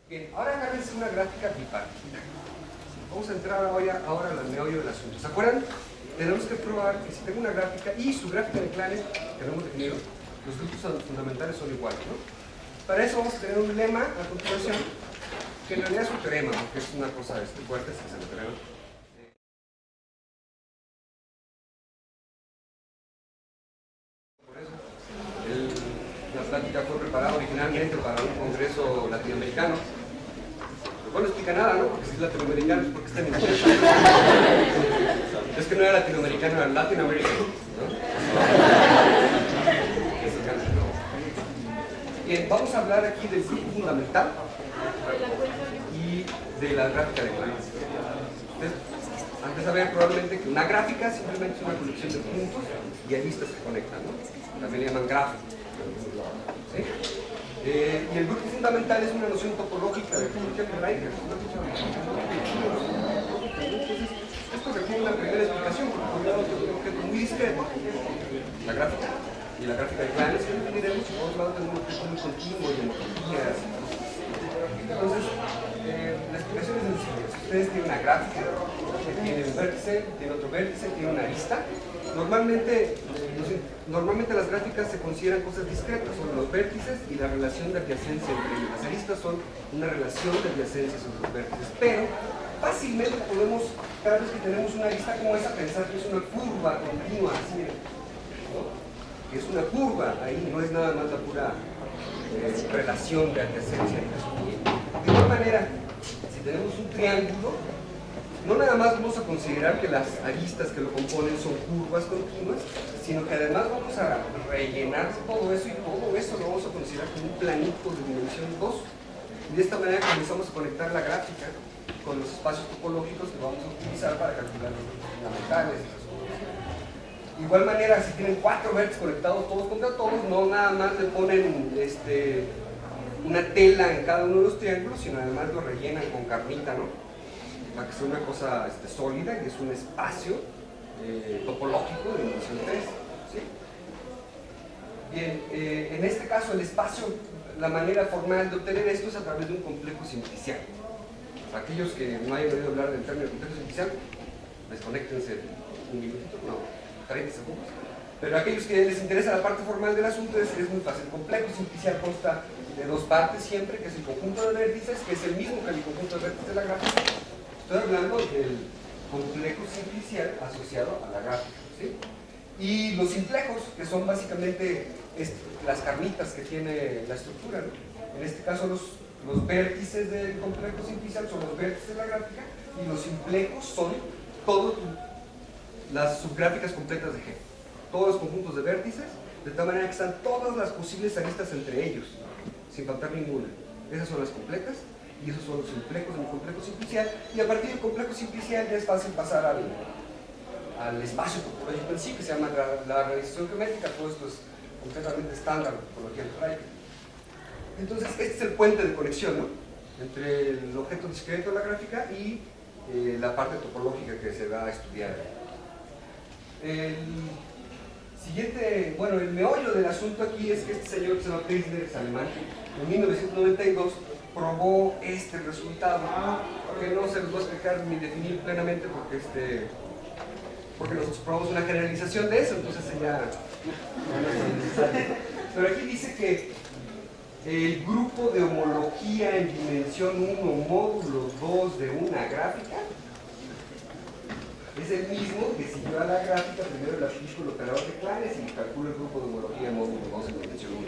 Bien, ahora agárrense una gráfica bipartita. Vamos a entrar ahora al meollo del asunto. ¿Se acuerdan? Tenemos que probar que si tengo una gráfica y su gráfica de clanes, que hemos definido, los grupos fundamentales son iguales, ¿no? Para eso vamos a tener un lema a continuación, que en realidad es un teorema, porque es una cosa fuerte, si se lo teorema. Por eso, la plática fue preparada originalmente para un congreso latinoamericano. Lo cual no explica nada, ¿no? Porque si es latinoamericano es porque está en inglés. Es que no era latinoamericano, era latinoamericano, ¿no? Bien, vamos a hablar aquí del grupo fundamental y de la gráfica de clanes. Antes de saber probablemente que una gráfica simplemente es una colección de puntos y aristas que conectan, ¿no? También le llaman gráfico. ¿Sí? Y el grupo fundamental es una noción topológica de topología algebraica. Entonces, esto requiere una primera explicación, porque por un lado tengo un objeto muy discreto, la gráfica, y la gráfica de clanes que definiremos, y por otro lado tengo un objeto muy continuo y homologías. Entonces, la explicación es sencilla. Si ustedes tienen una gráfica que tiene un vértice, tiene otro vértice, tiene una arista, normalmente las gráficas se consideran cosas discretas, son los vértices y la relación de adyacencia entre ellos. Las aristas son una relación de adyacencia entre los vértices, pero fácilmente podemos, cada vez que tenemos una arista como esa, pensar que es una curva continua, así, ¿no? Que es una curva, ahí no es nada más la pura relación de adyacencia. De igual manera, si tenemos un triángulo, no nada más vamos a considerar que las aristas que lo componen son curvas continuas, sino que además vamos a rellenar todo eso, y todo eso lo vamos a considerar como un planito de dimensión 2. Y de esta manera comenzamos a conectar la gráfica con los espacios topológicos que vamos a utilizar para calcular los grupos fundamentales. De igual manera, si tienen 4 vértices conectados todos contra todos, no nada más le ponen una tela en cada uno de los triángulos, sino además lo rellenan con carnita, ¿no? Para que sea una cosa sólida, y es un espacio topológico de dimensión 3. ¿Sí? Bien, en este caso el espacio, la manera formal de obtener esto es a través de un complejo simplicial. Para aquellos que no hayan oído hablar del término complejo simplicial, desconéctense un minutito, no, 30 segundos. Pero a aquellos que les interesa la parte formal del asunto es muy fácil. El complejo simplicial consta de 2 partes siempre, que es el conjunto de vértices, que es el mismo que el conjunto de vértices de la gráfica. Estoy hablando del complejo simplicial asociado a la gráfica, ¿sí? Y los simplejos, que son básicamente las carnitas que tiene la estructura, ¿no? En este caso los vértices del complejo simplicial son los vértices de la gráfica, y los simplejos son todas las subgráficas completas de G. Todos los conjuntos de vértices, de tal manera que están todas las posibles aristas entre ellos, sin faltar ninguna. Esas son las completas, y esos son los simplejos del complejo simplicial, y a partir del complejo simplicial ya es fácil pasar al espacio topológico en sí, que se llama la realización geométrica. Todo esto es completamente estándar en topología algebraica. Entonces, este es el puente de conexión, ¿no?, entre el objeto discreto de la gráfica y la parte topológica que se va a estudiar. El siguiente, bueno, el meollo del asunto aquí es que este señor que se llama Prizner, es alemán, en 1992 probó este resultado, que no se los voy a explicar ni definir plenamente porque nosotros probamos una generalización de eso, entonces ya no es necesario. Pero aquí dice que el grupo de homología en dimensión 1 módulo 2 de una gráfica es el mismo que si yo a la gráfica primero le aplico el operador de clanes y calculo el grupo de homología en módulo 2 en dimensión 1.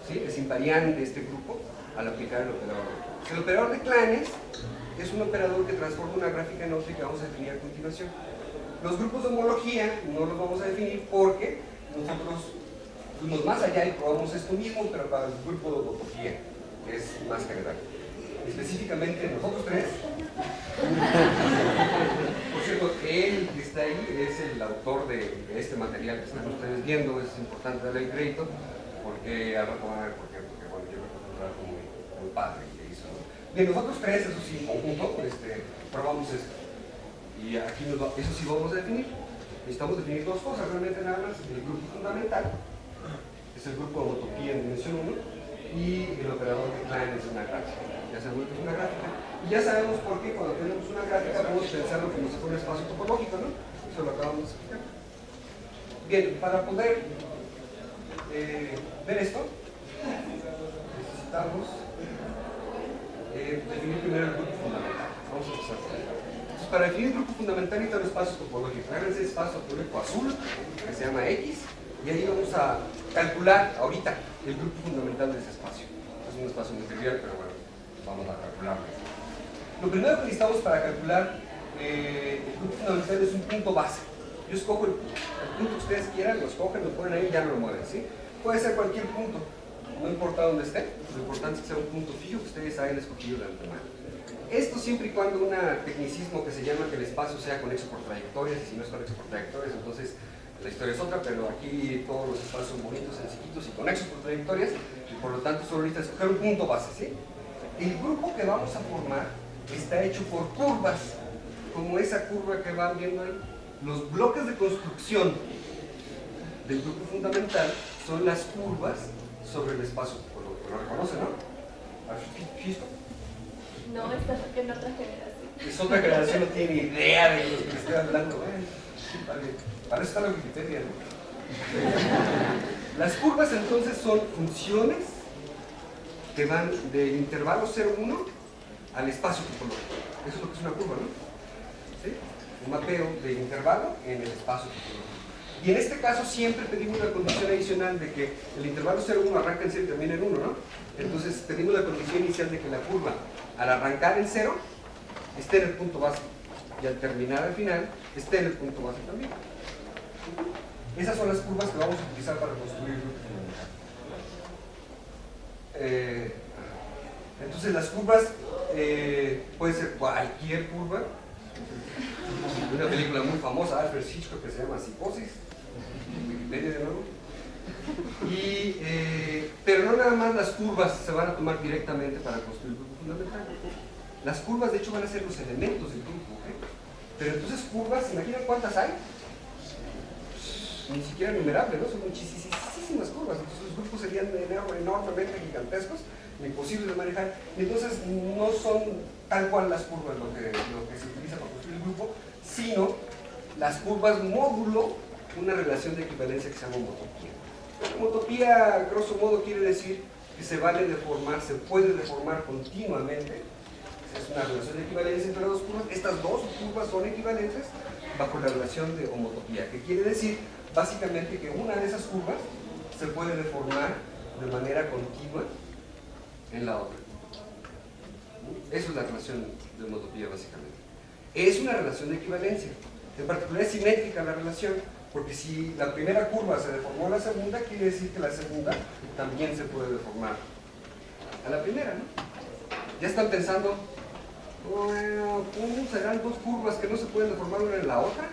¿Sí? Es invariante este grupo al aplicar el operador. El operador de clanes es un operador que transforma una gráfica en otra y que vamos a definir a continuación. Los grupos de homología no los vamos a definir porque nosotros fuimos más allá y probamos esto mismo, pero para el grupo de homología, que es más general. Específicamente nosotros tres. Por cierto, él que está ahí es el autor de este material que están ustedes viendo. Es importante darle el crédito porque al rato van a ver por qué, porque bueno, yo creo que es un trabajo muy padre que hizo, ¿no? Bien, nosotros tres, eso sí, en conjunto, probamos esto. Y aquí eso sí vamos a definir. Necesitamos definir 2 cosas, realmente nada más. El grupo fundamental es el grupo de homotopía en dimensión 1, y el operador de Klein es una gráfica. Ya sabemos que es una gráfica. Y ya sabemos por qué cuando tenemos una gráfica podemos pensarlo como si fuera un espacio topológico, ¿no? Eso lo acabamos de explicar. Bien, para poder ver esto, necesitamos definir primero el grupo fundamental. Vamos a empezar por ahí. Entonces, para definir el grupo fundamental necesitamos un espacio topológico. Agárrense el espacio topológico azul, que se llama X, y ahí vamos a calcular ahorita el grupo fundamental de ese espacio. Es un espacio muy trivial, pero bueno, vamos a calcularlo. Lo primero que necesitamos para calcular el grupo fundamental es un punto base. Yo escojo el punto que ustedes quieran, lo escogen, lo ponen ahí y ya no lo mueven, ¿sí? Puede ser cualquier punto, no importa dónde esté, lo importante es que sea un punto fijo que ustedes hayan escogido de antemano. Esto siempre y cuando un tecnicismo que se llama que el espacio sea conexo por trayectorias, y si no es conexo por trayectorias, entonces la historia es otra, pero aquí todos los espacios son bonitos, sencillitos y conexos por trayectorias, y por lo tanto solo necesitas escoger un punto base, ¿sí? El grupo que vamos a formar está hecho por curvas, como esa curva que van viendo ahí. Los bloques de construcción del grupo fundamental son las curvas sobre el espacio topológico. ¿Lo reconocen, no? ¿Fisto? No, está en otra generación. Es otra generación, no tiene ni idea de lo que estoy hablando. Vale. Para eso está la Wikipedia, ¿no? Las curvas entonces son funciones que van del intervalo 0,1 al espacio topológico. Eso es lo que es una curva, ¿no? ¿Sí? Un mapeo de intervalo en el espacio topológico. Y en este caso siempre pedimos la condición adicional de que el intervalo 0,1 arranca en 0 y termina en 1, ¿no? Entonces pedimos la condición inicial de que la curva, al arrancar en 0, esté en el punto base. Y al terminar al final, esté en el punto base también. Esas son las curvas que vamos a utilizar para construir el grupo fundamental. Entonces las curvas pueden ser cualquier curva. Una película muy famosa, Alfred Hitchcock, que se llama Psicosis, Wikipedia de nuevo. Pero no nada más las curvas se van a tomar directamente para construir el grupo fundamental. Las curvas de hecho van a ser los elementos del grupo, ¿okay? Pero entonces curvas, ¿imaginan cuántas hay? Ni siquiera numerables, ¿no? Son muchísimas curvas, entonces los grupos serían enormemente gigantescos, imposibles de manejar, y entonces no son tal cual las curvas lo que se utiliza para construir el grupo, sino las curvas módulo una relación de equivalencia que se llama homotopía. Homotopía, grosso modo, quiere decir que se vale deformar, se puede deformar continuamente. Es una relación de equivalencia entre las dos curvas. Estas dos curvas son equivalentes bajo la relación de homotopía, que quiere decir básicamente que una de esas curvas se puede deformar de manera continua en la otra. Eso es la relación de homotopía básicamente. Es una relación de equivalencia. En particular es simétrica la relación, porque si la primera curva se deformó a la segunda, quiere decir que la segunda también se puede deformar a la primera, ¿no? Ya están pensando, bueno, ¿cómo serán dos curvas que no se pueden deformar una en la otra?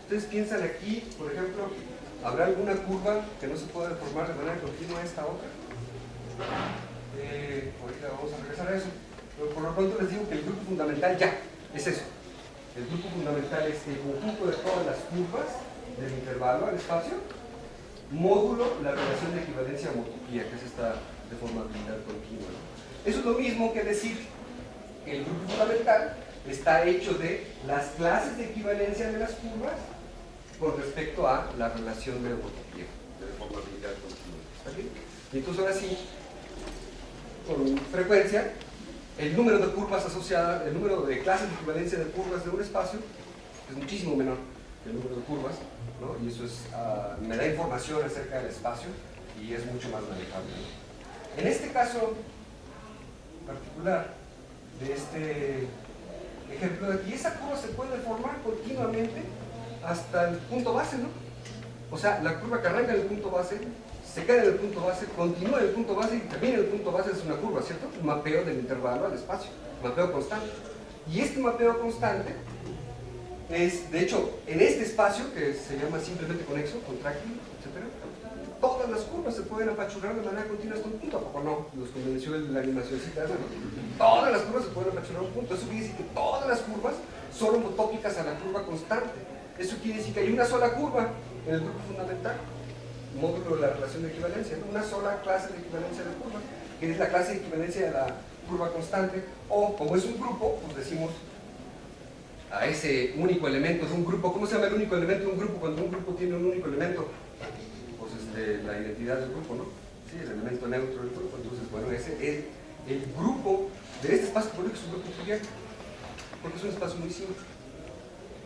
Ustedes piensan aquí, por ejemplo, ¿habrá alguna curva que no se pueda deformar de manera continua a esta otra? Ahorita vamos a regresar a eso. Pero por lo pronto les digo que el grupo fundamental ya es eso. El grupo fundamental es el conjunto de todas las curvas del intervalo al espacio, módulo la relación de equivalencia homotopía, que es esta deformabilidad continua. Eso es lo mismo que decir que el grupo fundamental está hecho de las clases de equivalencia de las curvas con respecto a la relación de homotopía, de deformabilidad continua. ¿Está bien? Y entonces ahora sí, con frecuencia, el número de curvas asociadas, el número de clases de equivalencia de curvas de un espacio es muchísimo menor que el número de curvas, ¿no? Y eso es, me da información acerca del espacio y es mucho más manejable, ¿no? En este caso particular de este ejemplo de aquí, esa curva se puede deformar continuamente hasta el punto base, ¿no? O sea, la curva que arranca en el punto base se queda en el punto base, continúa en el punto base y termina en el punto base. Es una curva, ¿cierto? Un mapeo del intervalo al espacio, mapeo constante. Y este mapeo constante es, de hecho, en este espacio que se llama simplemente conexo, contráctil, etc., todas las curvas se pueden apachurrar de manera continua hasta un punto. ¿A poco no? Los convenció la animacióncita, ¿no? Todas las curvas se pueden apachurrar a un punto. Eso quiere decir que todas las curvas son homotópicas a la curva constante. Eso quiere decir que hay una sola curva en el grupo fundamental. módulo de la relación de equivalencia, ¿no? Una sola clase de equivalencia de curva, que es la clase de equivalencia de la curva constante, o como es un grupo, pues decimos a ese único elemento de un grupo. ¿Cómo se llama el único elemento de un grupo cuando un grupo tiene un único elemento? Pues la identidad del grupo, ¿no? Sí, el elemento neutro del grupo. Entonces, bueno, ese es el grupo de este espacio topológico, es un grupo trivial, porque es un espacio muy simple.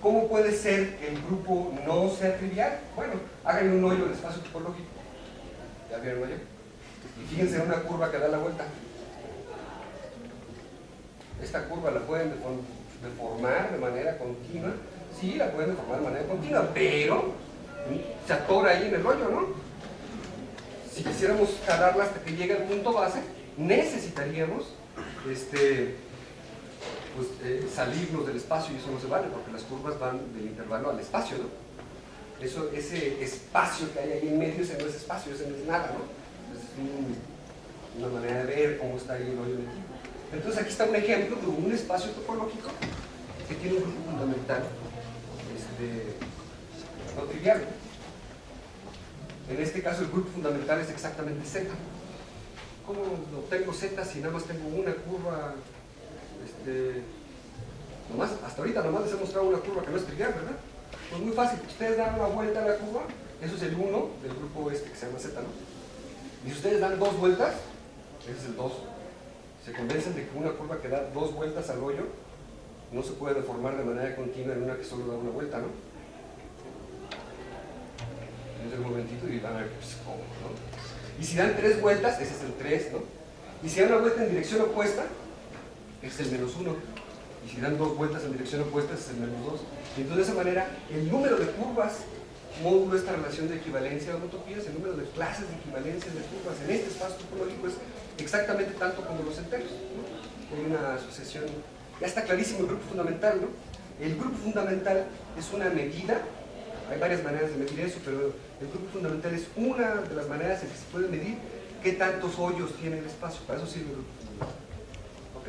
¿Cómo puede ser que el grupo no sea trivial? Bueno, hagan un hoyo del espacio topológico. ¿Ya vieron el hoyo? Y fíjense en una curva que da la vuelta. Esta curva la pueden deformar de manera continua. Sí, la pueden deformar de manera continua, pero se atora ahí en el hoyo, ¿no? Si quisiéramos jalarla hasta que llegue al punto base, necesitaríamos salirnos del espacio, y eso no se vale porque las curvas van del intervalo al espacio, ¿no? Ese espacio que hay ahí en medio, ese no es espacio, ese no es nada, ¿no? Es una manera de ver cómo está ahí el hoyo metido. Entonces aquí está un ejemplo de un espacio topológico que tiene un grupo fundamental no trivial. En este caso el grupo fundamental es exactamente Z. ¿Cómo obtengo Z si nada más tengo una curva? Hasta ahorita nomás les he mostrado una curva que no es trivial, ¿verdad? Pues muy fácil, ustedes dan una vuelta a la curva, eso es el 1 del grupo que se llama Z, ¿no? Y si ustedes dan 2 vueltas, ese es el 2. Se convencen de que una curva que da 2 vueltas al hoyo no se puede deformar de manera continua en una que solo da una vuelta, ¿no? Entonces un momentito y van a ver, pues, ¿cómo, no? Y si dan 3 vueltas, ese es el 3, ¿no? Y si dan una vuelta en dirección opuesta, ese es el menos 1. Y si dan 2 vueltas en dirección opuesta, ese es el menos 2. Y entonces de esa manera, el número de curvas módulo esta relación de equivalencia de homotopías, el número de clases de equivalencia de curvas en este espacio topológico es exactamente tanto como los enteros, ¿no? Hay una asociación, ya está clarísimo el grupo fundamental, ¿no? El grupo fundamental es una medida, hay varias maneras de medir eso, pero el grupo fundamental es una de las maneras en que se puede medir qué tantos hoyos tiene el espacio. Para eso sirve el grupo fundamental. ¿Ok?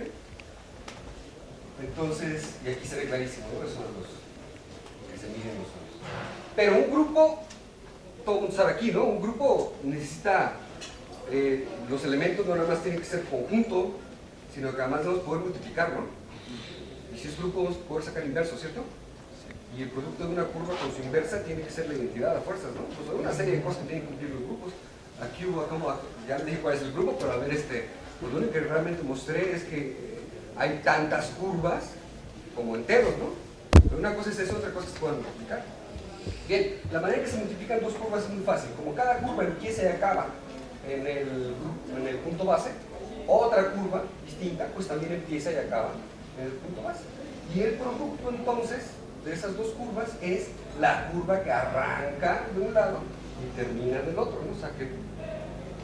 Entonces, y aquí se ve clarísimo, ¿no? Esos son los que se miden los hoyos. Pero un grupo, todo el mundo sabe aquí, ¿no? Un grupo necesita, los elementos no nada más tienen que ser conjunto, sino que además debemos poder multiplicar, ¿no? Y si es grupo, vamos a poder sacar inverso, ¿cierto? Y el producto de una curva con su inversa tiene que ser la identidad a fuerzas, ¿no? Pues hay una serie de cosas que tienen que cumplir los grupos. Aquí hubo, ya les dije cuál es el grupo, pero a ver, pues lo único que realmente mostré es que hay tantas curvas como enteros, ¿no? Pero una cosa es eso, otra cosa es que se puedan multiplicar. Bien, la manera en que se multiplican dos curvas es muy fácil. Como cada curva empieza y acaba en el punto base, otra curva distinta pues también empieza y acaba en el punto base. Y el producto entonces de esas dos curvas es la curva que arranca de un lado y termina en el otro, ¿no? O sea que,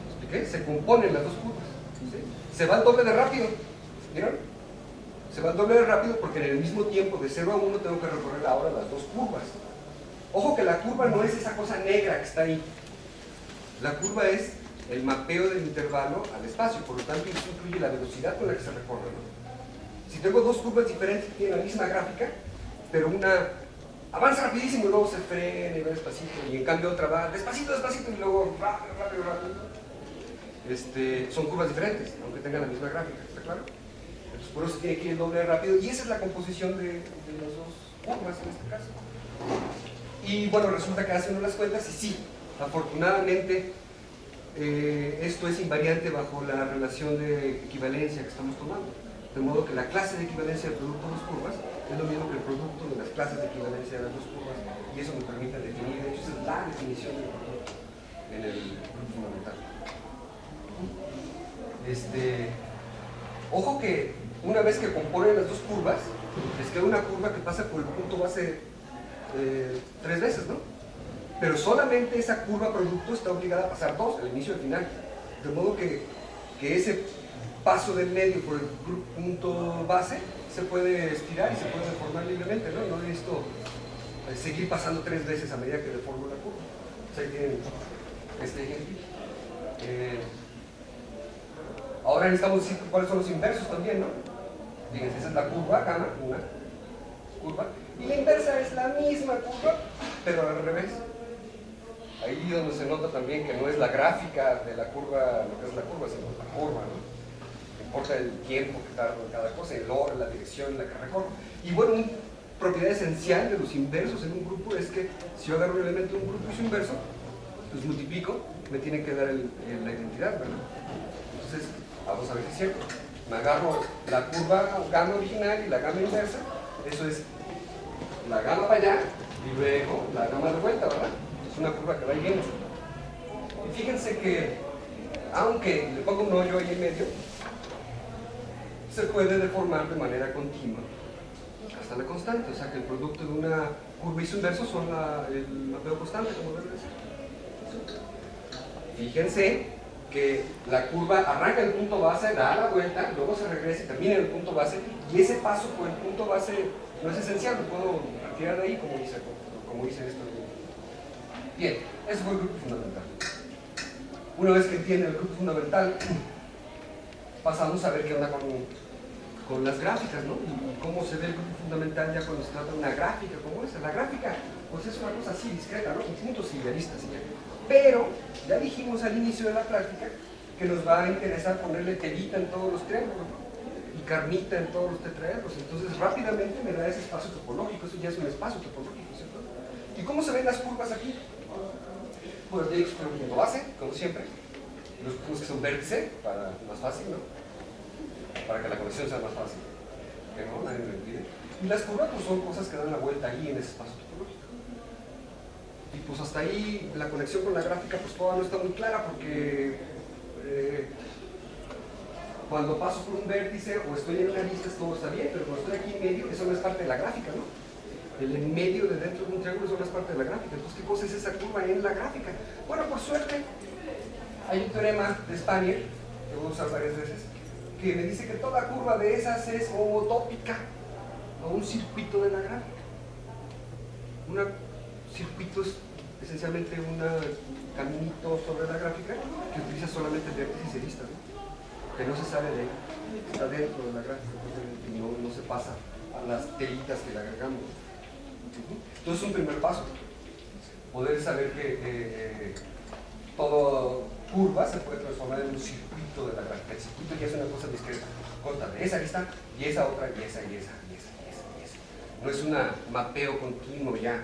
¿expliqué? Se componen las dos curvas, ¿sí? Se va el doble de rápido, ¿vieron? Se va el doble de rápido porque en el mismo tiempo de 0 a 1 tengo que recorrer ahora las dos curvas. Ojo que la curva no es esa cosa negra que está ahí. La curva es el mapeo del intervalo al espacio, por lo tanto eso incluye la velocidad con la que se recorre, ¿no? Si tengo dos curvas diferentes que tienen la misma gráfica, pero una avanza rapidísimo y luego se frena y va despacito, y en cambio otra va despacito, despacito y luego rápido, rápido, rápido. Son curvas diferentes, aunque tengan la misma gráfica, ¿está claro? Entonces por eso tiene que ir el doble de rápido, y esa es la composición de las dos curvas en este caso. Y bueno, resulta que hace uno las cuentas y sí, afortunadamente esto es invariante bajo la relación de equivalencia que estamos tomando. De modo que la clase de equivalencia del producto de dos curvas es lo mismo que el producto de las clases de equivalencia de las dos curvas, y eso me permite definir, de hecho esa es la definición del producto en el grupo fundamental. Ojo que una vez que componen las dos curvas, les queda una curva que pasa por el punto base 3 veces, ¿no? Pero solamente esa curva producto está obligada a pasar 2, al inicio y al final. De modo que ese paso del medio por el punto base se puede estirar y se puede deformar libremente, ¿no? No necesito seguir pasando 3 veces a medida que deformo la curva. O sea, ahí tienen este ejemplo. Ahora necesitamos decir cuáles son los inversos también, ¿no? Fíjense, esa es la curva, gamma, una curva. Y la inversa es la misma curva, pero al revés. Ahí donde se nota también que no es la gráfica de la curva, lo que es la curva, sino la curva, ¿no? Importa el tiempo que tarda en cada cosa, el orden, la dirección en la que recorro. Y bueno, una propiedad esencial de los inversos en un grupo es que si yo agarro un elemento de un grupo y su inverso, los multiplico, me tiene que dar la identidad, ¿verdad? Entonces, vamos a ver si es cierto. Me agarro la curva gamma original y la gamma inversa, eso es la gamma para allá y luego la gamma de vuelta, ¿verdad? Es una curva que va y viene. Y fíjense que, aunque le pongo un hoyo ahí en medio, se puede deformar de manera continua hasta la constante, o sea que el producto de una curva y su inverso son el mapeo constante, como debe ser. Fíjense que la curva arranca en el punto base, da la vuelta, luego se regresa y termina en el punto base, y ese paso por el punto base no es esencial, lo puedo retirar de ahí como dice esto. Bien, ese fue el grupo fundamental. Una vez que entienden el grupo fundamental, pasamos a ver qué onda con las gráficas, ¿no? Y cómo se ve el grupo fundamental ya cuando se trata de una gráfica como esa. La gráfica, pues es una cosa así discreta, ¿no? Con puntos y aristas y ya. Pero ya dijimos al inicio de la práctica que nos va a interesar ponerle telita en todos los triángulos, ¿no? Y carnita en todos los tetraedros. Entonces rápidamente me da ese espacio topológico, eso ya es un espacio topológico, ¿cierto? ¿Y cómo se ven las curvas aquí? Pues de X por un punto base, como siempre. Los puntos que son vértice, para más fácil, ¿no? Para que la conexión sea más fácil. Que no, nadie me olvide. Y las curvas pues, son cosas que dan la vuelta ahí en ese espacio topológico. Y pues hasta ahí la conexión con la gráfica pues todavía no está muy clara porque cuando paso por un vértice o estoy en una lista todo está bien, pero cuando estoy aquí en medio, eso no es parte de la gráfica, ¿no? El en medio de dentro de un triángulo eso no es parte de la gráfica. Entonces, ¿qué cosa es esa curva en la gráfica? Bueno, por suerte, hay un teorema de Spanier, que voy a usar varias veces, que me dice que toda curva de esas es homotópica a un circuito de la gráfica. Un circuito es esencialmente un caminito sobre la gráfica que utiliza solamente vértices y aristas, ¿no? Que no se sale de ahí, está dentro de la gráfica y no se pasa a las telitas que le agregamos. Entonces, un primer paso, poder saber que toda curva se puede transformar en un circuito de la gráfica. El circuito ya es una cosa discreta, consta de esa arista y esa otra y esa y esa y esa y esa y esa. No es un mapeo continuo ya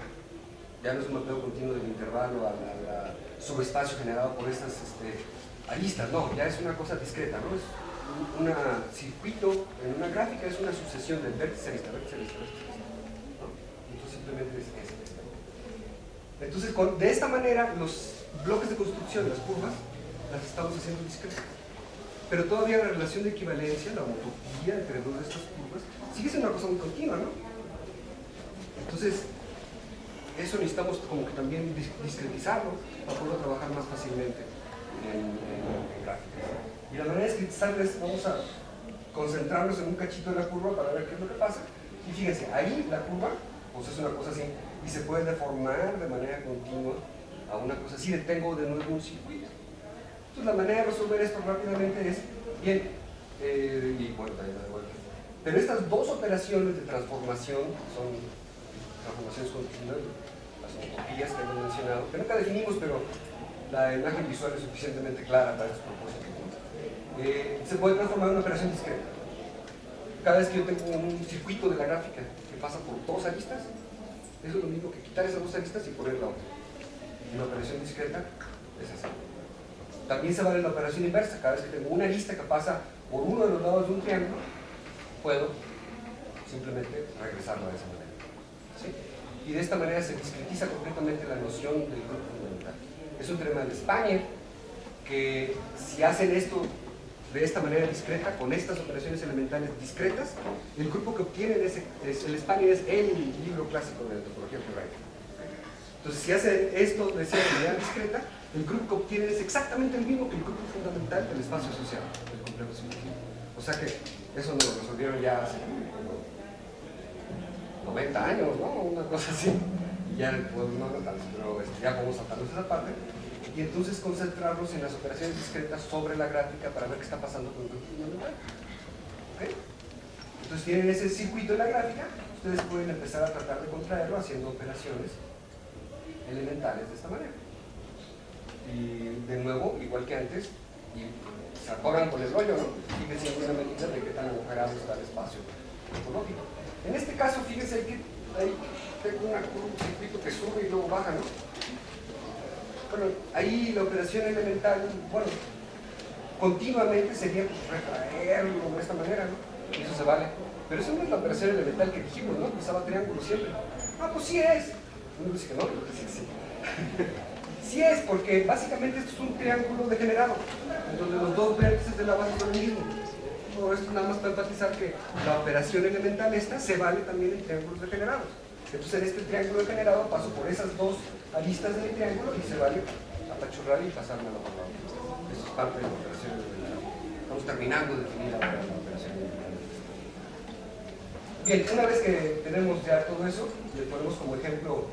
no es un mapeo continuo del intervalo al subespacio generado por estas aristas, no, ya es una cosa discreta, ¿no? Es un circuito en una gráfica, es una sucesión del vértice arista, vértice arista, vértice arista, ¿no? Entonces simplemente es eso. Entonces, de esta manera, los bloques de construcción de las curvas las estamos haciendo discretas. Pero todavía la relación de equivalencia, la homotopía entre dos de estas curvas, sigue siendo una cosa muy continua, ¿no? Entonces, eso necesitamos como que también discretizarlo para poder trabajar más fácilmente en gráficas. Y la manera de discretizarlo es, vamos a concentrarnos en un cachito de la curva para ver qué es lo que pasa. Y fíjense, ahí la curva, pues es una cosa así, y se puede deformar de manera continua a una cosa así, tengo de nuevo un circuito. Entonces la manera de resolver esto rápidamente es, bien, y vuelta y de vuelta. Pero estas dos operaciones de transformación son transformaciones continuas, las homotopías que hemos mencionado, que nunca definimos, pero la imagen visual es suficientemente clara para estos propósitos. Se puede transformar en una operación discreta. Cada vez que yo tengo un circuito de la gráfica que pasa por dos aristas, eso es lo mismo que quitar esas dos aristas y poner la otra. Y una operación discreta es así. También se vale la operación inversa. Cada vez que tengo una arista que pasa por uno de los lados de un triángulo, puedo simplemente regresarlo de esa manera. ¿Sí? Y de esta manera se discretiza completamente la noción del grupo fundamental. Es un teorema de Spanier que si hacen esto de esta manera discreta, con estas operaciones elementales discretas, el grupo que obtienen el Spanier es el libro clásico de topología algebraica. Entonces, si hacen esto de esa manera discreta, el grupo que obtienen es exactamente el mismo que el grupo fundamental del espacio asociado, del complejo simultáneo. O sea que eso nos lo resolvieron ya hace 90 años, ¿no? Una cosa así. Y ya, pues, no tanto, pero ya podemos saltarnos esa parte. Y entonces concentrarnos en las operaciones discretas sobre la gráfica para ver qué está pasando con el grupo fundamental. ¿Okay? Entonces tienen ese circuito en la gráfica, ustedes pueden empezar a tratar de contraerlo haciendo operaciones elementales de esta manera. Y de nuevo, igual que antes, y se atoran con el rollo, ¿no? Sigue siendo una medida de qué tan agujerado está el espacio topológico. En este caso, fíjense que ahí tengo un circuito que sube y luego baja, ¿no? Bueno, ahí la operación elemental, bueno, continuamente sería retraerlo de esta manera, ¿no? Y eso se vale. Pero eso no es la operación elemental que dijimos, ¿no? Usaba triángulo siempre. Ah, pues sí es. Uno dice que no, pero dice que sí. Sí es, porque básicamente esto es un triángulo degenerado, en donde los dos vértices de la base son el mismo. Todo esto nada más para enfatizar que la operación elemental esta se vale también en triángulos degenerados. Entonces en este triángulo degenerado paso por esas dos aristas del triángulo y se vale apachurrar y pasármelo por la otra. Eso es parte de la operación elemental. Estamos terminando de definir la operación elemental. Bien, una vez que tenemos ya todo eso, le ponemos como ejemplo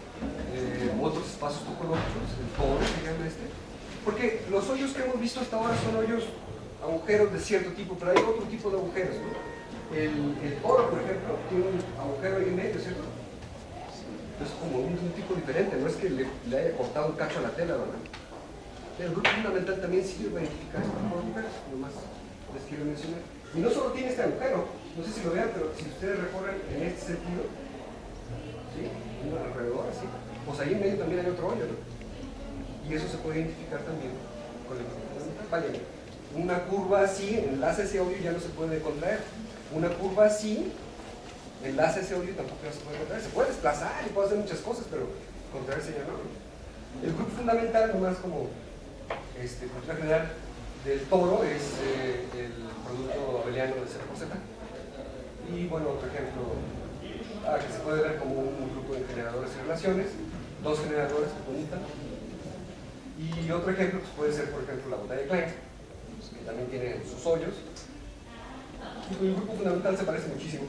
otros espacios topológicos, el toro se llama este, porque los hoyos que hemos visto hasta ahora son hoyos, agujeros de cierto tipo, pero hay otro tipo de agujeros, ¿no? El toro, por ejemplo, tiene un agujero ahí en medio, ¿cierto? Es como un tipo diferente, no es que le haya cortado un cacho a la tela, ¿verdad? El grupo fundamental también sirve para identificar este tipo de agujeros, nomás les quiero mencionar. Y no solo tiene este agujero, no sé si lo vean, pero si ustedes recorren en este sentido, ¿sí? Uno alrededor, así, pues ahí en medio también hay otro hoyo, ¿no? Y eso se puede identificar también con el grupo fundamental. Vaya, una curva así, enlaza ese hoyo y ya no se puede contraer. Una curva así, enlaza ese hoyo y tampoco ya se puede contraer. Se puede desplazar y puede hacer muchas cosas, pero contraerse ya no. El grupo fundamental, nomás como cultura general del toro, es el producto abeliano de 0 por z. Y bueno, otro ejemplo que se puede ver como un grupo de generadores y relaciones, dos generadores que conmutan. Y otro ejemplo pues puede ser, por ejemplo, la botella de Klein, que también tiene sus hoyos. Y el grupo fundamental se parece muchísimo.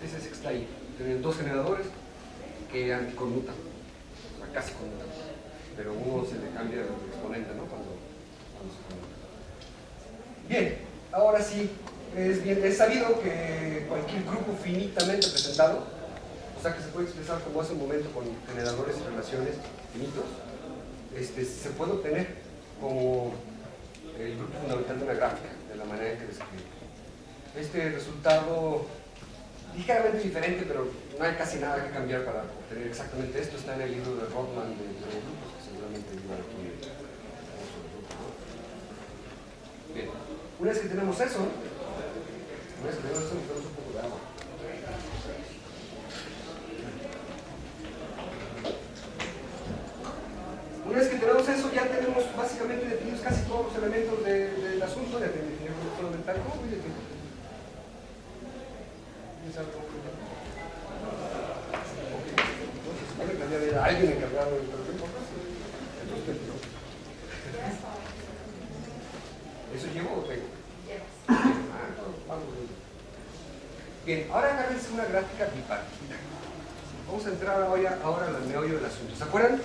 Ese es el que está ahí. Tienen dos generadores que anticonmutan, o sea, casi conmutan. Pero uno se le cambia el exponente, ¿no? Cuando se conmuta. Bien, ahora sí, es sabido que cualquier grupo finitamente presentado, o sea que se puede expresar como hace un momento con generadores y relaciones finitos, se puede obtener como el grupo fundamental de una gráfica, de la manera en que describe. Este resultado ligeramente diferente, pero no hay casi nada que cambiar para obtener exactamente esto. Está en el libro de Rothman de grupos, que seguramente llevan aquí el uso de grupos, ¿no? Bien, una vez que tenemos eso, necesitamos un poco de agua. Una vez que tenemos eso, ya tenemos básicamente definidos casi todos los elementos del asunto. Ya tenemos definido el grupo fundamental. ¿Cómo voy a definir? Supone que había alguien encargado de ¿eso llevo o pego? Bien, ahora agárrense una gráfica bipartita. Vamos a entrar ahora al meollo del asunto. ¿Se acuerdan?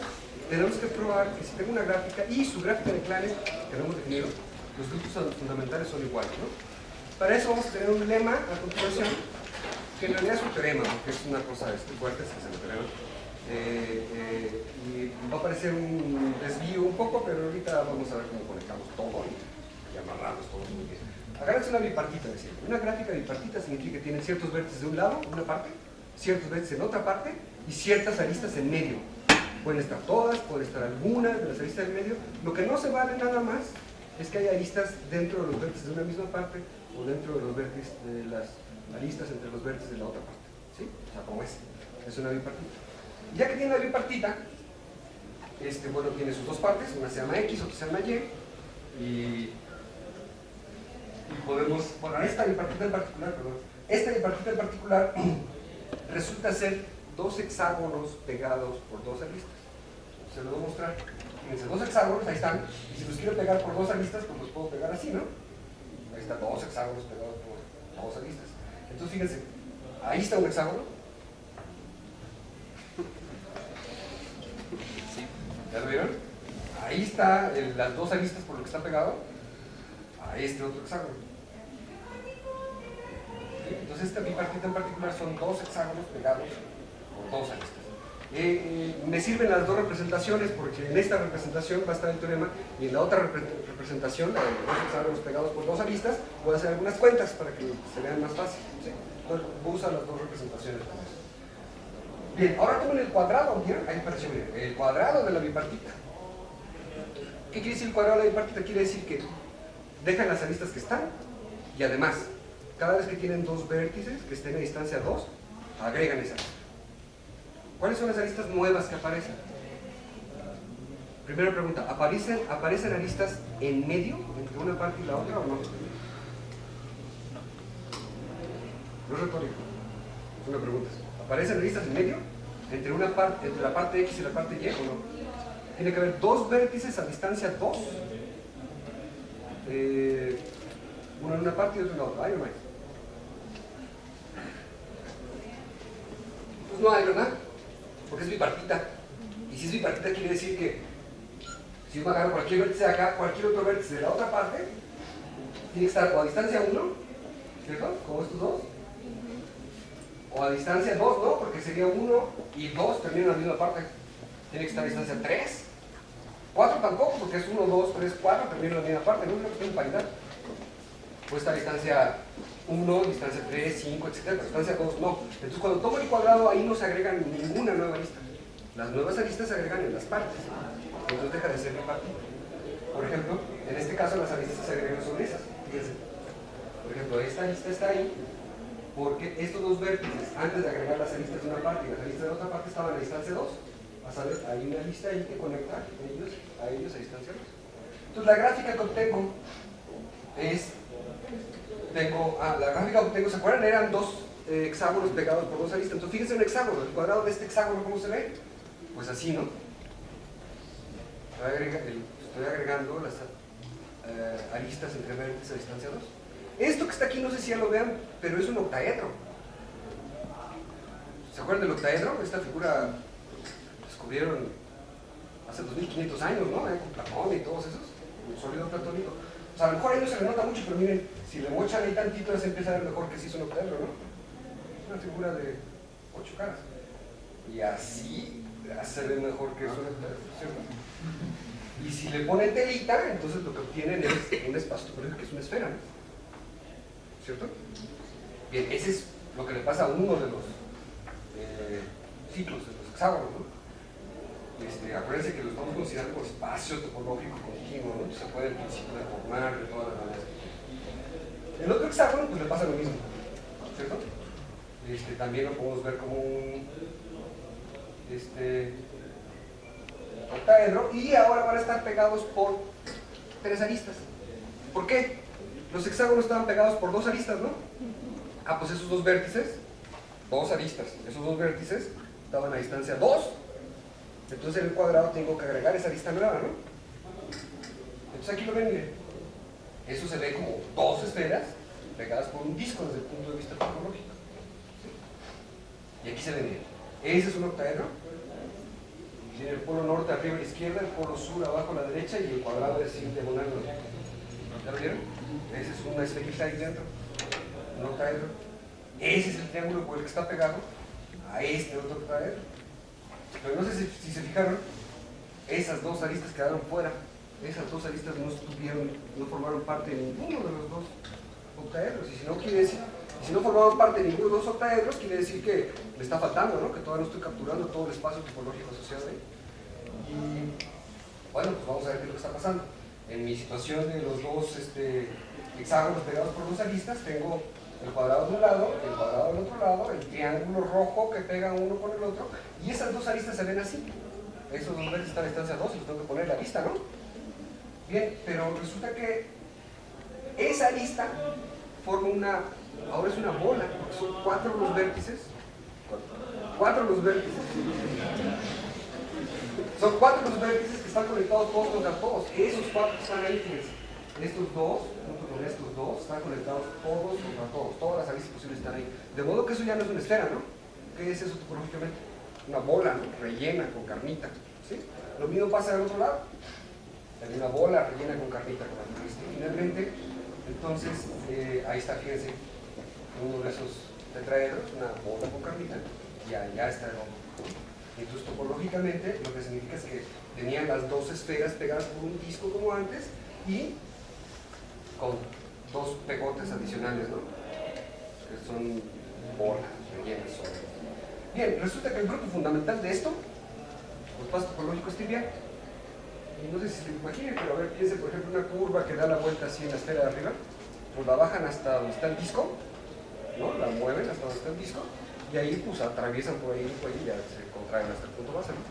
Tenemos que probar que si tengo una gráfica y su gráfica de clanes que no hemos definido, los grupos fundamentales son iguales, ¿no? Para eso vamos a tener un lema a continuación, que en realidad es un teorema, porque es una cosa fuerte, es el teorema. Y va a parecer un desvío un poco, pero ahorita vamos a ver cómo conectamos todo y amarramos todo muy bien. Agárrense una bipartita, decir. Una gráfica bipartita significa que tienen ciertos vértices de un lado, una parte, ciertos vértices en otra parte y ciertas aristas en medio. Pueden estar todas, pueden estar algunas de las aristas en medio. Lo que no se vale nada más es que haya aristas dentro de los vértices de una misma parte o dentro de los vértices de las aristas entre los vértices de la otra parte. ¿Sí? O sea, como es una bipartita. Y ya que tiene la bipartita, bueno, tiene sus dos partes, una se llama X, otra se llama Y, y podemos, bueno, esta bipartita en particular, resulta ser dos hexágonos pegados por dos aristas. Se lo voy a mostrar. Fíjense, dos hexágonos, ahí están, y si los quiero pegar por dos aristas, pues los puedo pegar así, ¿no? Ahí están dos hexágonos pegados por dos aristas. Entonces, fíjense, ahí está un hexágono. ¿Ya lo vieron? Ahí está las dos aristas por lo que está pegado a este otro hexágono. ¿Sí? Entonces esta bipartita en particular son dos hexágonos pegados por dos aristas. Me sirven las dos representaciones porque en esta representación va a estar el teorema y en la otra representación, la de los dos hexágonos pegados por dos aristas, voy a hacer algunas cuentas para que se vean más fácil. ¿Sí? Entonces voy a usar las dos representaciones. Bien, ahora tomen el cuadrado, ¿vieron? Ahí apareció bien, el cuadrado de la bipartita. ¿Qué quiere decir el cuadrado de la bipartita? Quiere decir que dejan las aristas que están y además, cada vez que tienen dos vértices que estén a distancia 2, agregan esa arista. ¿Cuáles son las aristas nuevas que aparecen? Primera pregunta, ¿aparecen aristas en medio entre una parte y la otra o no? No es retórico, es una pregunta. ¿Aparecen aristas en medio entre la parte X y la parte Y o no? Tiene que haber dos vértices a distancia 2, uno en una parte y otro en la otra. ¿Hay o no hay? Pues no hay, ¿verdad? Porque es bipartita. Y si es bipartita quiere decir que si uno agarra cualquier vértice de acá, cualquier otro vértice de la otra parte, tiene que estar o a distancia 1, ¿cierto? Como estos dos. O a distancia 2, ¿no? Porque sería 1 y 2 terminan en la misma parte. Tiene que estar a distancia 3. 4 tampoco, porque es 1, 2, 3, 4, terminan en la misma parte. No es lo que tiene paridad. Puede estar a distancia 1, distancia 3, 5, etc. Pero distancia 2 no. Entonces cuando tomo el cuadrado ahí no se agregan ninguna nueva arista. Las nuevas aristas se agregan en las partes. Entonces deja de ser bipartita. Por ejemplo, en este caso las aristas se agregan sobre esas. Fíjense. Por ejemplo, esta arista está ahí porque estos dos vértices, antes de agregar las aristas de una parte y las aristas de la otra parte, estaban a distancia 2. Vas a ver, hay una arista ahí que conecta a ellos a distancia 2. Entonces la gráfica que obtengo es... la gráfica que obtengo, ¿se acuerdan? Eran dos hexágonos pegados por dos aristas. Entonces fíjense un hexágono, el cuadrado de este hexágono, ¿cómo se ve? Pues así, ¿no? Estoy agregando las aristas entre vértices a distancia 2. Esto que está aquí, no sé si ya lo vean, pero es un octaedro. ¿Se acuerdan del octaedro? Esta figura descubrieron hace 2500 años, ¿no? Con Platón y todos esos, un sólido platónico. O sea, a lo mejor ahí no se le nota mucho, pero miren, si le mochan ahí tantito, ya se empieza a ver mejor que sí es un octaedro, ¿no? Es una figura de 8 caras. Y así ya se ve mejor que es un octaedro, ¿cierto? Y si le ponen telita, entonces lo que obtienen es un espacio que es una esfera, ¿no? ¿Cierto? Bien, ese es lo que le pasa a uno de los ciclos, de los hexágonos, ¿no? Acuérdense que lo estamos considerando como espacio topológico continuo, ¿no? Se puede en principio deformar de todas las maneras. El otro hexágono, pues le pasa lo mismo, ¿cierto? También lo podemos ver como un octaedro, y ahora van a estar pegados por tres aristas. ¿Por qué? Los hexágonos estaban pegados por dos aristas, ¿no? Ah, pues esos dos vértices, dos aristas, esos dos vértices estaban a distancia 2. Entonces en el cuadrado tengo que agregar esa arista nueva, ¿no? Entonces aquí lo ven, miren. Eso se ve como dos esferas pegadas por un disco desde el punto de vista topológico. ¿Sí? Y aquí se ve, miren. Ese es un octaedro. Tiene el polo norte arriba a la izquierda, el polo sur abajo a la derecha y el cuadrado es diagonal. ¿Ya lo vieron? Esa es una esferita ahí dentro, un octaedro. Ese es el triángulo por el que está pegado a este otro octaedro. Pero no sé si se fijaron, esas dos aristas quedaron fuera. Esas dos aristas no formaron parte de ninguno de los dos octaedros. Y si no formaban parte de ninguno de los dos octaedros, quiere decir que le está faltando, ¿no? Que todavía no estoy capturando todo el espacio topológico asociado ahí. Y bueno, pues vamos a ver qué es lo que está pasando. En mi situación de los dos hexágonos pegados por dos aristas, tengo el cuadrado de un lado, el cuadrado del otro lado, el triángulo rojo que pega uno con el otro, y esas dos aristas se ven así. Esos dos vértices están a distancia 2 y los tengo que poner a la vista, ¿no? Bien, pero resulta que esa arista forma ahora es una bola, son 4 los vértices. 4 los vértices. Son 4 los vértices que están conectados todos contra todos. Esos 4 que están ahí, fíjense. Estos dos, junto con estos dos, están conectados todos contra todos. Todas las aristas posibles están ahí. De modo que eso ya no es una esfera, ¿no? ¿Qué es eso topológicamente? Una bola, ¿no? Rellena con carnita. ¿Sí? Lo mismo pasa del otro lado. Hay una bola rellena con carnita. Finalmente, entonces, ahí está, fíjense, uno de esos tetraedros, una bola con carnita, y allá está el otro. Entonces, topológicamente, lo que significa es que tenían las dos esferas pegadas por un disco como antes y con dos pegotes adicionales, ¿no? Que son bolas, rellenas. Bien, resulta que el grupo fundamental de esto, el espacio topológico es trivial. Y no sé si se imaginen, pero a ver, piensen por ejemplo una curva que da la vuelta así en la esfera de arriba, pues la bajan hasta donde está el disco, ¿no? La mueven hasta donde está el disco, y ahí pues atraviesan por ahí y ya se contraen hasta el punto base, ¿no?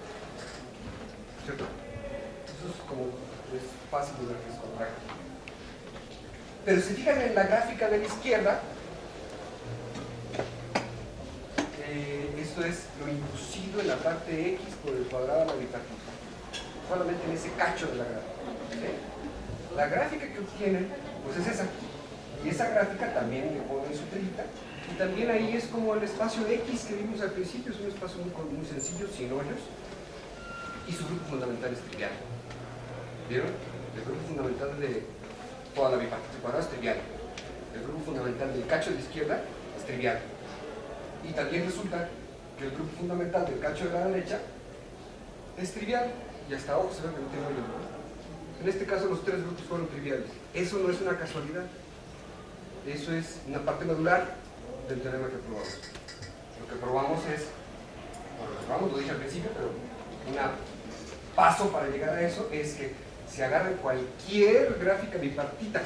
¿Cierto? Eso es como, es fácil de ver que es contrae. Pero si fijan en la gráfica de la izquierda, esto es lo inducido en la parte X por el cuadrado de la bipartita, solamente en ese cacho de la gráfica, ¿sí? La gráfica que obtienen, pues es esa, y esa gráfica también le ponen su telita, y también ahí es como el espacio X que vimos al principio, es un espacio muy sencillo, sin hoyos, y su grupo fundamental es trivial. ¿Vieron? El grupo fundamental de toda la bipartita cuadrada es trivial, el grupo fundamental del cacho de la izquierda es trivial, y también resulta que el grupo fundamental del cacho de la derecha es trivial, y hasta abajo se ve que no tiene hoyos, ¿no? En este caso los tres grupos fueron triviales. Eso no es una casualidad, eso es una parte modular del teorema que probamos. Lo que probamos es, bueno, lo que probamos lo dije al principio, pero un paso para llegar a eso es que se agarre cualquier gráfica bipartita.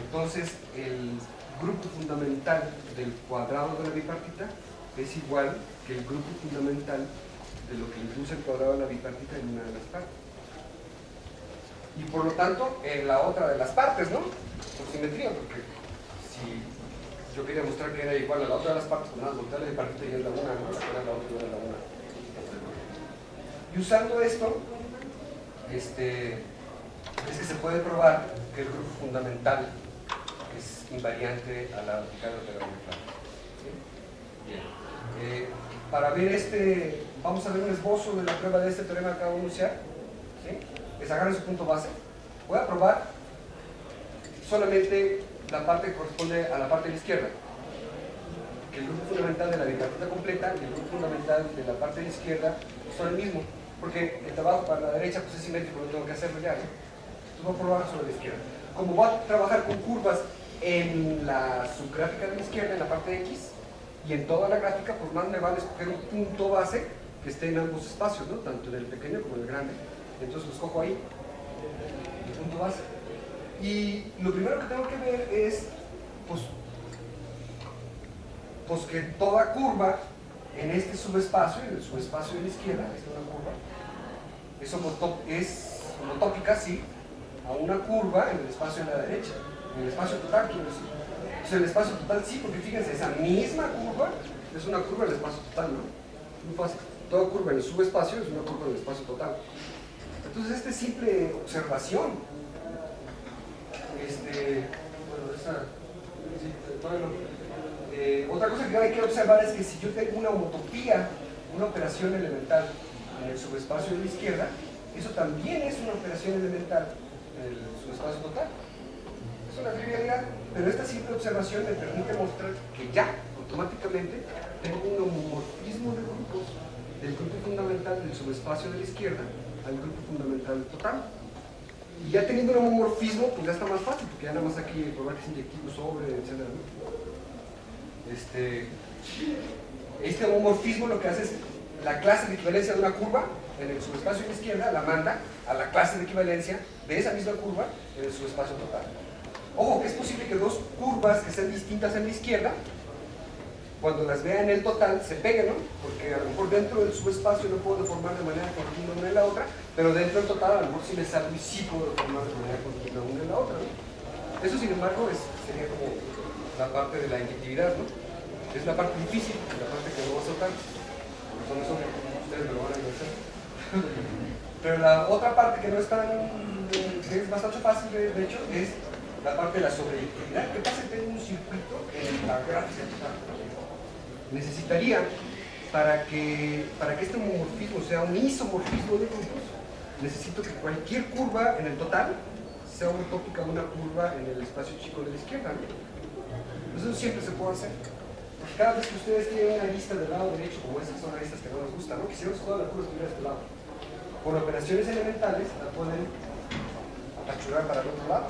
Entonces el grupo fundamental del cuadrado de la bipartita es igual que el grupo fundamental de lo que induce el cuadrado de la bipartita en una de las partes. Y por lo tanto, en la otra de las partes, ¿no? Por simetría, porque si yo quería mostrar que era igual a la otra de las partes, pues nada, voltear la bipartita y es la una, ¿no? La otra y es la una. Y usando esto, es que se puede probar que el grupo fundamental es invariante a la vertical del teorema de Clark. ¿Sí? Bien. Para ver vamos a ver un esbozo de la prueba de este teorema que acabo de anunciar. ¿Sí? Les agarren su punto base. Voy a probar solamente la parte que corresponde a la parte de la izquierda. Que el grupo fundamental de la bipartita completa y el grupo fundamental de la parte de la izquierda son el mismo. Porque el de abajo para la derecha pues es simétrico, no tengo que hacerlo ya, ¿no? Entonces voy a probar sobre la izquierda. Como voy a trabajar con curvas en la subgráfica de la izquierda, en la parte X, y en toda la gráfica, pues más me vale escoger un punto base que esté en ambos espacios, ¿no? Tanto en el pequeño como en el grande. Entonces lo escojo ahí, el punto base. Y lo primero que tengo que ver es, pues que toda curva en este subespacio, en el subespacio de la izquierda, esta es una curva, es homotópica, sí, a una curva en el espacio de la derecha, en el espacio total, quiero decir. O sea, el espacio total sí, porque fíjense, esa misma curva es una curva en el espacio total, ¿no? Muy fácil. Toda curva en el subespacio es una curva en el espacio total. Entonces, esta es simple observación. Otra cosa que hay que observar es que si yo tengo una homotopía, una operación elemental en el subespacio de la izquierda, eso también es una operación elemental en el subespacio total. Es una trivialidad, pero esta simple observación me permite mostrar que ya, automáticamente, tengo un homomorfismo de grupos del grupo fundamental del subespacio de la izquierda al grupo fundamental total. Y ya teniendo un homomorfismo, pues ya está más fácil, porque ya nada más aquí probar que es inyectivo sobre, etc. Este homomorfismo lo que hace es la clase de equivalencia de una curva en el subespacio de la izquierda, la manda a la clase de equivalencia de esa misma curva en el subespacio total. Ojo, que es posible que dos curvas que sean distintas en la izquierda, cuando las vea en el total, se peguen, ¿no? Porque a lo mejor dentro del subespacio no puedo deformar de manera continua una en la otra, pero dentro del total a lo mejor sí me salgo y sí puedo deformar de manera continua una en la otra, ¿no? Eso, sin embargo, sería como la parte de la inyectividad, ¿no? Es la parte difícil, la parte que no voy a soltar, porque son eso, ustedes me lo van a agradecer. Pero la otra parte que no es que es bastante fácil, de hecho, es la parte de la sobreyectividad. ¿Qué pasa si tengo un circuito en la gráfica total? Necesitaría, para que este homomorfismo sea un isomorfismo de grupos, necesito que cualquier curva en el total sea homotópica a una curva en el espacio chico de la izquierda, ¿no? Eso siempre se puede hacer. cada vez que ustedes tienen una lista del lado derecho, como estas son las listas que no nos gustan, ¿no? Quisiéramos que toda la curva estuviera de este lado. Por operaciones elementales la pueden apachurar para el otro lado.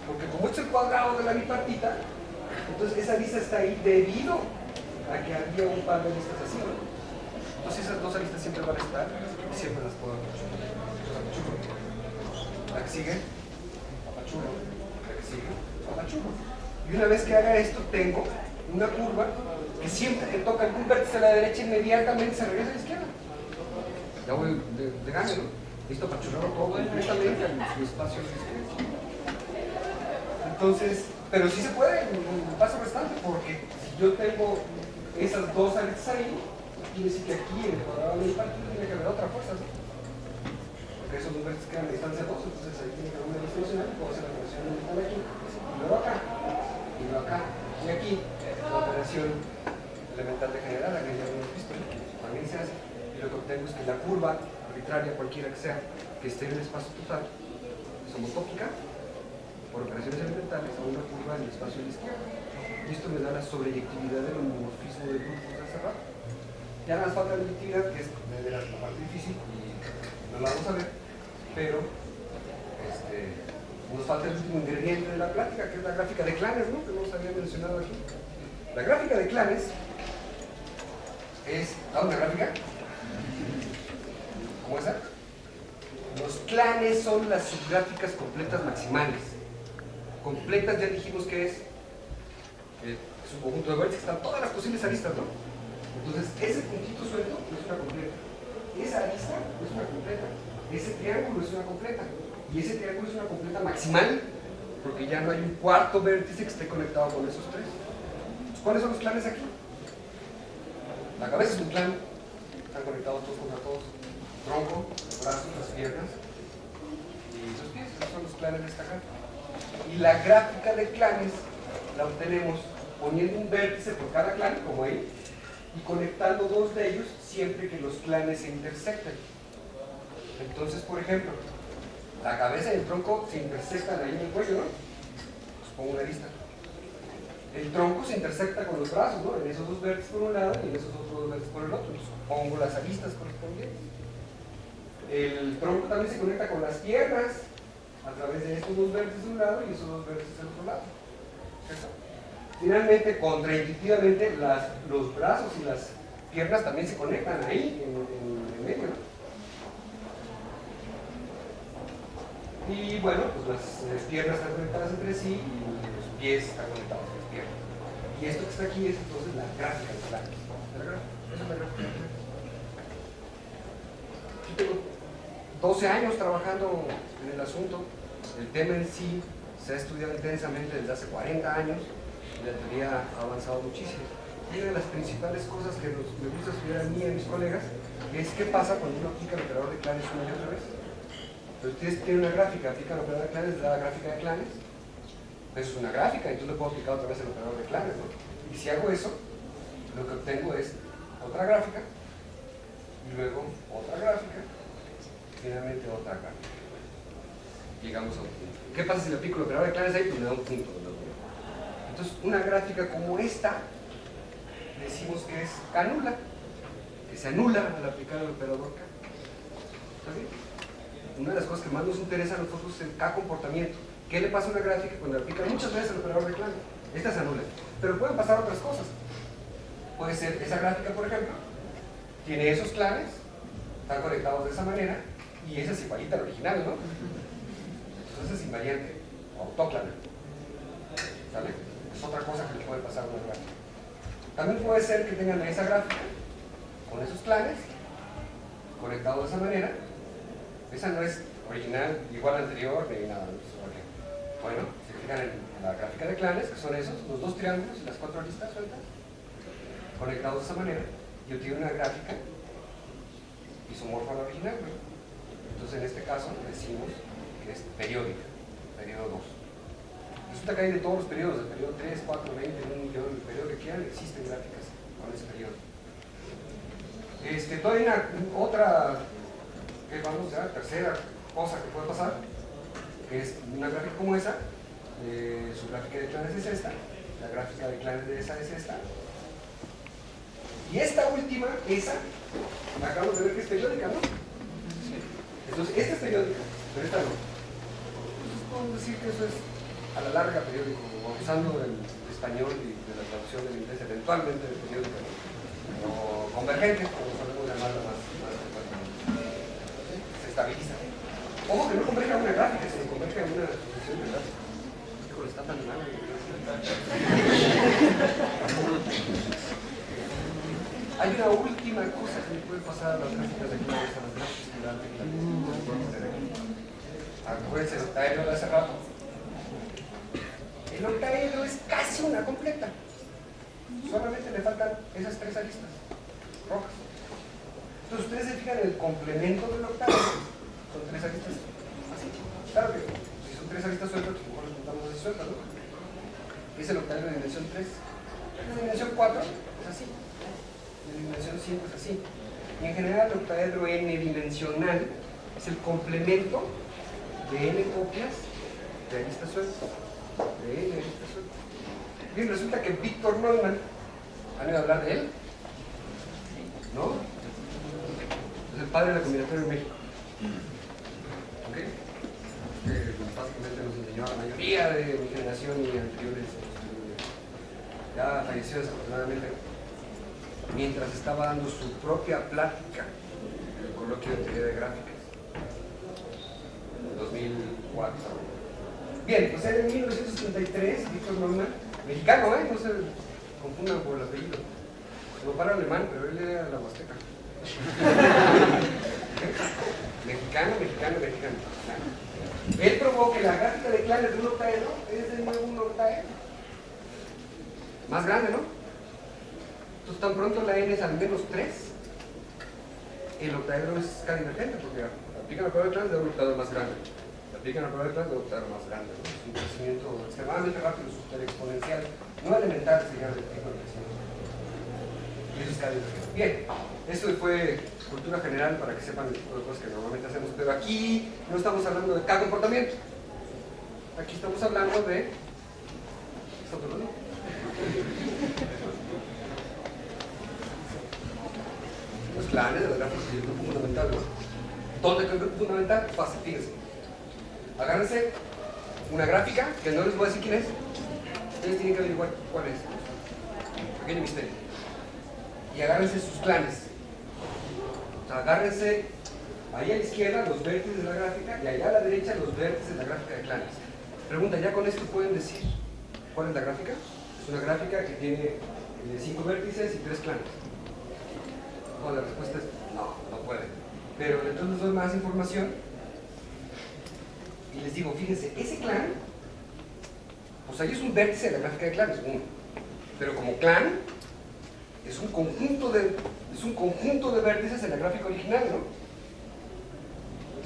Porque como esto es el cuadrado de la bipartita, entonces esa lista está ahí debido a que había un par de listas así, ¿no? Entonces esas dos aristas siempre van a estar y siempre las puedo apachurar. La que sigue, apachuro. La que sigue, apachuro. Y una vez que haga esto, tengo una curva que siempre que toca algún vértice a la derecha, inmediatamente se regresa a la izquierda. Ya voy de gane, ¿no? Listo para churrarlo todo completamente en su espacio de izquierda. Entonces, pero sí se puede en el paso restante, porque si yo tengo esas dos aristas ahí, quiere decir que aquí en el cuadrado del partido tiene que haber otra fuerza, ¿no? Porque esos dos vértices quedan a distancia 2, entonces ahí tiene que haber una distancia, puedo hacer la operación elemental aquí, y luego acá, y luego acá, y aquí, la operación elemental de general, la que ya hemos visto, también se hace, y lo que obtengo es que la curva arbitraria, cualquiera que sea, que esté en el espacio total, es homotópica, por operaciones elementales, a una curva en el espacio de la izquierda. Y esto me da la sobreyectividad del homomorfismo de grupos de hace rato. Ya nos falta la eyectividad, que es la parte difícil, y no la vamos a ver, pero nos falta el último ingrediente de la plática, que es la gráfica de Clanes, ¿no? Que no se había mencionado aquí. La gráfica de Clanes es una gráfica como esa. Los clanes son las subgráficas completas maximales. Completas ya dijimos que es un conjunto de vértices, están todas las posibles aristas, ¿no? Entonces, ese puntito suelto es una completa. Esa arista es una completa. Ese triángulo es una completa. Y ese triángulo es una completa maximal, porque ya no hay un cuarto vértice que esté conectado con esos tres. Entonces, ¿cuáles son los clanes aquí? La cabeza es un clan, están conectados todos contra todos. Tronco, los brazos, las piernas y sus pies, esos son los clanes de esta gráfica. Y la gráfica de clanes la obtenemos poniendo un vértice por cada clan, como ahí, y conectando dos de ellos siempre que los clanes se intersecten. Entonces, por ejemplo, la cabeza y el tronco se intersectan ahí en el cuello, ¿no? Pues pongo una lista. El tronco se intersecta con los brazos, ¿no? En esos dos vértices por un lado y en esos otros dos vértices por el otro. Entonces, pongo las aristas correspondientes. El tronco también se conecta con las piernas a través de estos dos vértices de un lado y esos dos vértices del otro lado. ¿Cierto? Finalmente, contraintuitivamente, los brazos y las piernas también se conectan ahí, en medio, ¿no? Y bueno, pues las piernas están conectadas entre sí y los pies están conectados a las piernas. Y esto que está aquí es entonces la gráfica de clanes. Esa es la gráfica de clanes. Yo tengo 12 años trabajando en el asunto. El tema en sí se ha estudiado intensamente desde hace 40 años y la teoría ha avanzado muchísimo. Y una de las principales cosas que me gusta estudiar a mí y a mis colegas es qué pasa cuando uno aplica el operador de clanes una y otra vez. Pero ustedes tienen una gráfica, aplican el operador de clanes, da la gráfica de clanes. Eso es una gráfica, entonces le puedo aplicar otra vez el operador de clanes, ¿no? Y si hago eso, lo que obtengo es otra gráfica, y luego otra gráfica, y finalmente otra gráfica. Llegamos a un punto. ¿Qué pasa si le aplico el operador de clanes ahí? Pues me da un punto. Entonces, una gráfica como esta, decimos que es canula, que se anula al aplicar el operador K. ¿Está bien? Una de las cosas que más nos interesa a nosotros es el K-comportamiento. ¿Qué le pasa a una gráfica cuando aplica muchas veces el operador de clanes? Esta se anula. Pero pueden pasar otras cosas. Puede ser, esa gráfica, por ejemplo, tiene esos clanes, están conectados de esa manera, y esa es igualita al original, ¿no? Entonces es invariante, autóclana. ¿Sale? Es otra cosa que le puede pasar a una gráfica. También puede ser que tengan esa gráfica, con esos clanes, conectados de esa manera. Esa no es original, igual a anterior, ni nada. Bueno, se fijan en la gráfica de clanes, que son esos, los dos triángulos y las cuatro aristas sueltas, conectados de esa manera, y obtiene una gráfica isomorfa a la original, ¿no? Entonces en este caso decimos que es periódica, periodo 2. Resulta que hay de todos los periodos, del periodo 3, 4, 20, 1 millón, el periodo que quieran, existen gráficas con ese periodo. Todavía otra, que vamos a la tercera cosa que puede pasar, que es una gráfica como esa, su gráfica de clanes es esta, La gráfica de clanes de esa es esta. Y esta última, esa, acabamos de ver que es periódica, ¿no? Entonces, esta es periódica, pero esta no. Entonces, podemos decir que eso es a la larga periódico, o usando el español y de la traducción del inglés, eventualmente de periódica, ¿no? O convergente, como podemos llamarla más se estabiliza. Ojo que no converge a una gráfica, se converge a una sucesión de gráficas. Híjole, está tan mal. Hay una última cosa que le puede pasar a las gráficas de claves, a las gráficas de claves. Acuérdense, el octaedro de hace rato. El octaedro es casi una completa. Solamente le faltan esas tres aristas rojas. Entonces, ustedes se fijan en el complemento del octaedro. Son tres aristas así. Claro que si son tres aristas sueltas, pues mejor les contamos así sueltas, ¿no? Es el octaedro de dimensión 3. La dimensión 4 es así. La dimensión 5 es así. Y en general el octaedro n dimensional es el complemento de n copias de aristas sueltas. De n aristas sueltas. Bien, resulta que Victor Neumann, ¿han oído hablar de él? ¿No? Es el padre de la combinatoria en México. ¿Ok? Básicamente nos enseñó a la mayoría de mi generación y anteriores. Ya falleció desafortunadamente mientras estaba dando su propia plática en el coloquio de teoría de gráficas en 2004. Bien, pues en 1973 Victor Neumann, mexicano, no se confundan por el apellido, no para alemán, pero él era de la Huasteca. Mexicano. Él probó que la gráfica de clanes de un octaedro es de nuevo un octaedro más grande, ¿no? Entonces, tan pronto la n es al menos 3, el octaedro es cadivergente, porque aplican la prueba de clanes de un octaedro más grande. Aplican la prueba de clanes de un octaedro más grande, ¿no? Es un crecimiento extremadamente rápido, super exponencial, no elemental, se llama el tipo de crecimiento. Y eso es cadivergente. Bien, eso fue cultura general para que sepan el tipo de cosas que normalmente hacemos, pero aquí no estamos hablando de cada comportamiento. Aquí estamos hablando de... ¿Está hablando? Los clanes de la gráfica del grupo fundamental, ¿no? ¿Dónde está el grupo fundamental? Fácil, fíjense. Agárrense una gráfica, que no les voy a decir quién es. Ustedes tienen que averiguar cuál es. Pequeño misterio. Y agárrense sus clanes. O sea, agárrense ahí a la izquierda los vértices de la gráfica y allá a la derecha los vértices de la gráfica de clanes. Pregunta, ¿ya con esto pueden decir cuál es la gráfica? Es una gráfica que tiene 5 vértices y 3 clanes. No, la respuesta es no puede. Pero entonces les doy más información y les digo, fíjense, ese clan, pues ahí es un vértice de la gráfica de clanes, uno. Pero como clan, es un conjunto de vértices en la gráfica original, ¿no?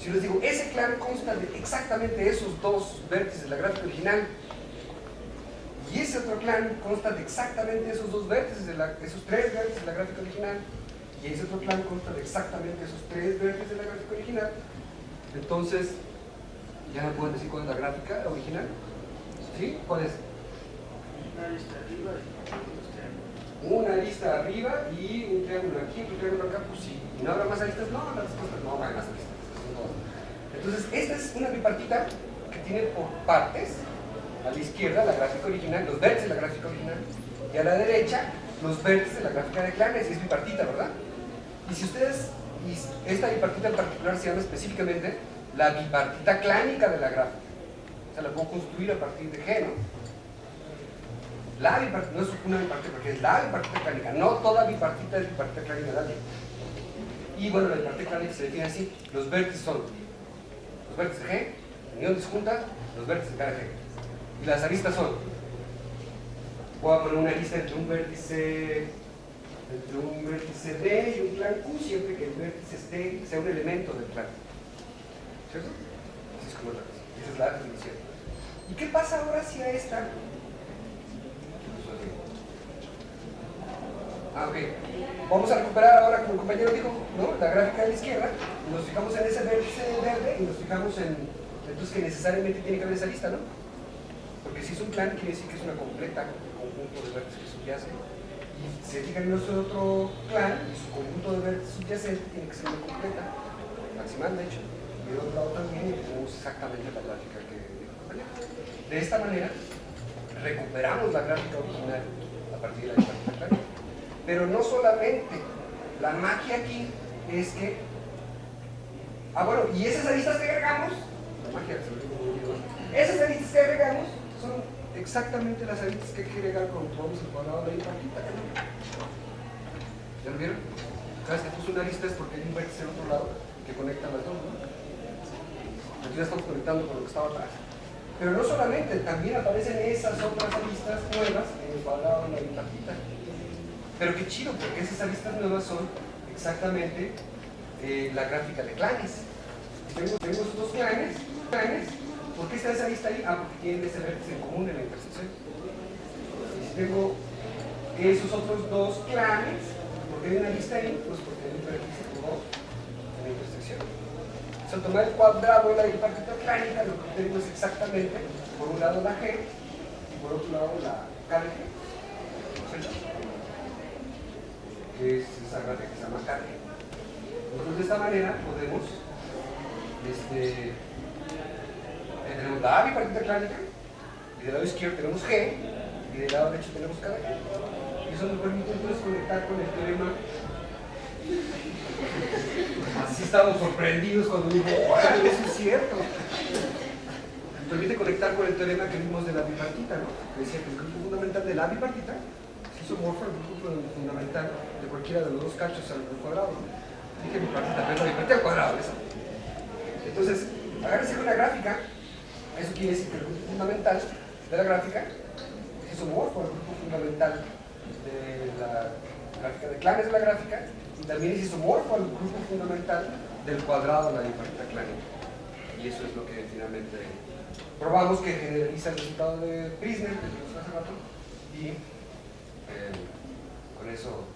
Si yo les digo, ese clan consta de exactamente esos dos vértices de la gráfica original, y ese otro clan consta de exactamente esos dos vértices, esos 3 vértices de la gráfica original, y ese otro clan consta de exactamente esos 3 vértices de la gráfica original, entonces, ¿ya me pueden decir cuál es la gráfica original? ¿Sí? ¿Cuál es? Una arista arriba y un triángulo aquí, un triángulo acá, pues sí. ¿Y no habrá más aristas? No, la respuesta es no, no hay más aristas. Entonces, esta es una bipartita que tiene por partes, a la izquierda la gráfica original, los vértices de la gráfica original, y a la derecha los vértices de la gráfica de clanes, y es bipartita, ¿verdad? Y si ustedes, esta bipartita en particular se llama específicamente la bipartita clánica de la gráfica. O sea, la puedo construir a partir de G, ¿no? La bipartita, no es una bipartita porque es la bipartita clánica, no toda bipartita es bipartita clánica de alguien. Y bueno, la bipartita clánica se define así, los vértices son los vértices G, unión disjunta, los vértices de cada G. Y las aristas son, voy a poner una arista entre un vértice D y un clan Q, siempre que el vértice D sea un elemento del clan. ¿Cierto? Así es como es la cosa. Esa es la definición. ¿Y qué pasa ahora si a esta? Ok. Vamos a recuperar ahora, como el compañero dijo, ¿no? La gráfica de la izquierda, y nos fijamos en ese vértice verde y nos fijamos en, entonces, que necesariamente tiene que haber esa lista, ¿no? porque si es un clan quiere decir que es una completa conjunto de vértices que subyace. Y si se fijan en nuestro otro clan, y su conjunto de vértices subyacente tiene que ser una completa, maximal de hecho, y del otro lado también, y tenemos exactamente la gráfica que dijo el compañero. De esta manera, recuperamos la gráfica original a partir de la bipartita clánica. Pero no solamente, la magia aquí es que, bueno, y esas aristas que agregamos, la magia se lo digo muy bien, esas aristas que agregamos son exactamente las aristas que hay que agregar cuando tomamos el cuadrado de la bipartita clánica. ¿Ya lo vieron? ¿Sabes que puse una arista es porque hay un vértice del otro lado que conecta las dos, ¿no? Aquí ya estamos conectando con lo que estaba atrás. Pero no solamente, también aparecen esas otras aristas nuevas en el cuadrado de la bipartita. Pero qué chido, porque esas aristas nuevas son exactamente la gráfica de clanes. Tengo esos dos clanes, ¿por qué está esa arista ahí? Porque tienen ese vértice en común en la intersección. Y si tengo esos otros dos clanes, ¿por qué hay una arista ahí? Pues porque hay un vértice común en la intersección. Al tomar el cuadrado de la bipartita clánica, lo que tengo es exactamente, por un lado la G y por otro lado la KG, que es esa gráfica que se llama KG. Entonces, de esta manera podemos, tenemos la bipartita clánica, y del lado izquierdo tenemos G, y del lado derecho tenemos KG. Y eso nos permite entonces conectar con el teorema. Así estábamos sorprendidos cuando dijo, ¡órale, eso es cierto! Nos permite conectar con el teorema que vimos de la bipartita, ¿no? Que decía que el grupo fundamental de la bipartita es isomorfo al grupo fundamental de cualquiera de los dos cachos al cuadrado. Dije bipartita, pero la bipartita al cuadrado, ¿eso? Entonces, agárrense con la gráfica, eso quiere decir que el grupo fundamental de la gráfica es isomorfo al grupo fundamental de la gráfica de clanes de la gráfica, y también es isomorfo al grupo fundamental del cuadrado de la bipartita clánica. Y eso es lo que finalmente probamos que generaliza el resultado de Prisner, que vimos hace rato, y con eso